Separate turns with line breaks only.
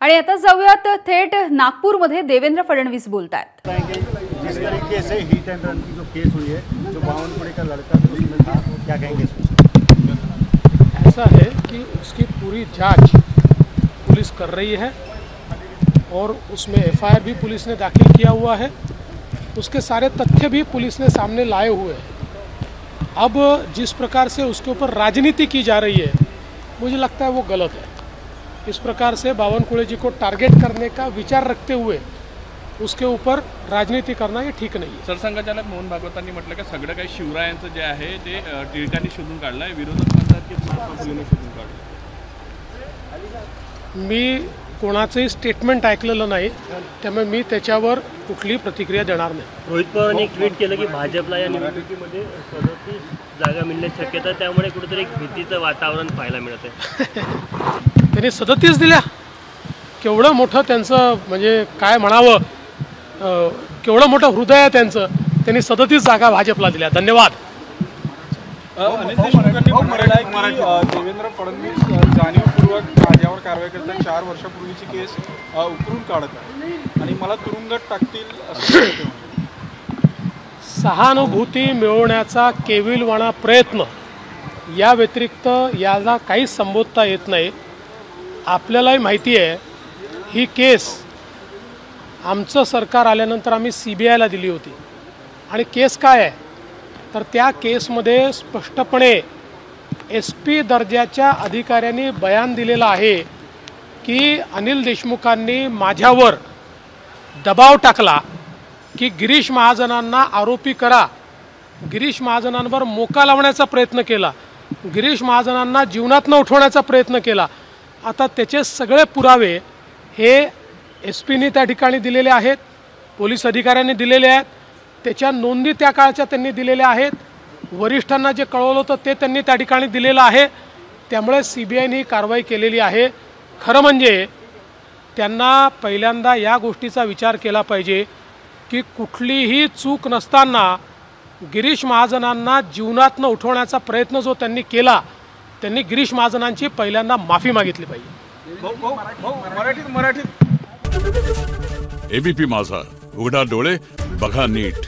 आणि आता जाऊयात थेट नागपूरमध्ये देवेंद्र फडणवीस बोलतायत।
जिस तरीके से हिट एंड रन की जो केस हुई है, जो बावनकुड़े का लड़का उसमें था, क्या कहेंगे?
ऐसा है कि उसकी पूरी जांच पुलिस कर रही है और उसमें एफआईआर भी पुलिस ने दाखिल किया हुआ है। उसके सारे तथ्य भी पुलिस ने सामने लाए हुए हैं। अब जिस प्रकार से उसके ऊपर राजनीति की जा रही है, मुझे लगता है वो गलत है। इस प्रकार से बावनकुळे जी को टारगेट करने का विचार रखते हुए उसके ऊपर राजनीति करना ये ठीक नाही आहे।
सरसंघचालक मोहन भागवतांनी म्हटलं की सगळं काही शिवरायांचं जे आहे ते टिळकांनी शोधून काढलं आहे, विरोधक म्हणतात की महात्मा फुलेंनी शोधून काढलं।
मी कोणाचंही स्टेटमेंट ऐकलेलं नाही, त्यामुळे मी त्याच्यावर कुठली प्रतिक्रिया देणार नाही।
रोहित पवारांनी एक ट्विट केलं की भाजपला या निवडणुकीमध्ये 37 जागा मिळण्याची शक्यता, त्यामुळे कुठेतरी एक भीतीचं वातावरण पाहायला मिळत आहे।
त्यांनी 37 दिल्या, केवढं मोठं त्यांचं म्हणजे काय म्हणावं, केवढं मोठं हृदय आहे त्यांचं। त्यांनी 37 जागा भाजपला दिल्या। धन्यवाद।
अनिल देशमुखांनी म्हटलं आहे की देवेंद्र फडणवीस जाणीवपूर्वक माझ्यावर कारवाई करतात, 4 वर्षापूर्वीची केस उकरून काढत आहे आणि मला तुरुंगात टाकतील असं।
सहानुभूती मिळवण्याचा केविलवाणा प्रयत्न या व्यतिरिक्त याला काहीच संबोधता येत नाही। आपल्यालाही माहिती आहे ही केस आमचं सरकार आल्यानंतर आम्ही CBIला दिली होती आणि केस काय आहे तर त्या केसमध्ये स्पष्टपणे SP दर्जाच्या अधिकाऱ्यांनी बयान दिलेलं आहे की अनिल देशमुखांनी माझ्यावर दबाव टाकला की गिरीश महाजनांना आरोपी करा, गिरीश महाजनांवर मोका लावण्याचा प्रयत्न केला, गिरीश महाजनांना जीवनातून उठवण्याचा प्रयत्न केला। आता त्याचे सगळे पुरावे हे SPनी त्या ठिकाणी दिलेले आहेत, पोलीस अधिकाऱ्यांनी दिलेले आहेत, त्याच्या नोंदी त्या काळच्या त्यांनी दिलेल्या आहेत, वरिष्ठांना जे कळवलं होतं ते त्यांनी त्या ठिकाणी दिलेलं आहे। त्यामुळे CBIने ही कारवाई केलेली आहे। खरं म्हणजे त्यांना पहिल्यांदा या गोष्टीचा विचार केला पाहिजे की कुठलीही चूक नसताना गिरीश महाजनांना जीवनातून उठवण्याचा प्रयत्न जो त्यांनी केला, त्यांनी गिरीश महाजनांची पहिल्यांदा माफी मागितली पाहिजे।
मराठीत
ABP माझा, उघडा डोळे बघा नीट।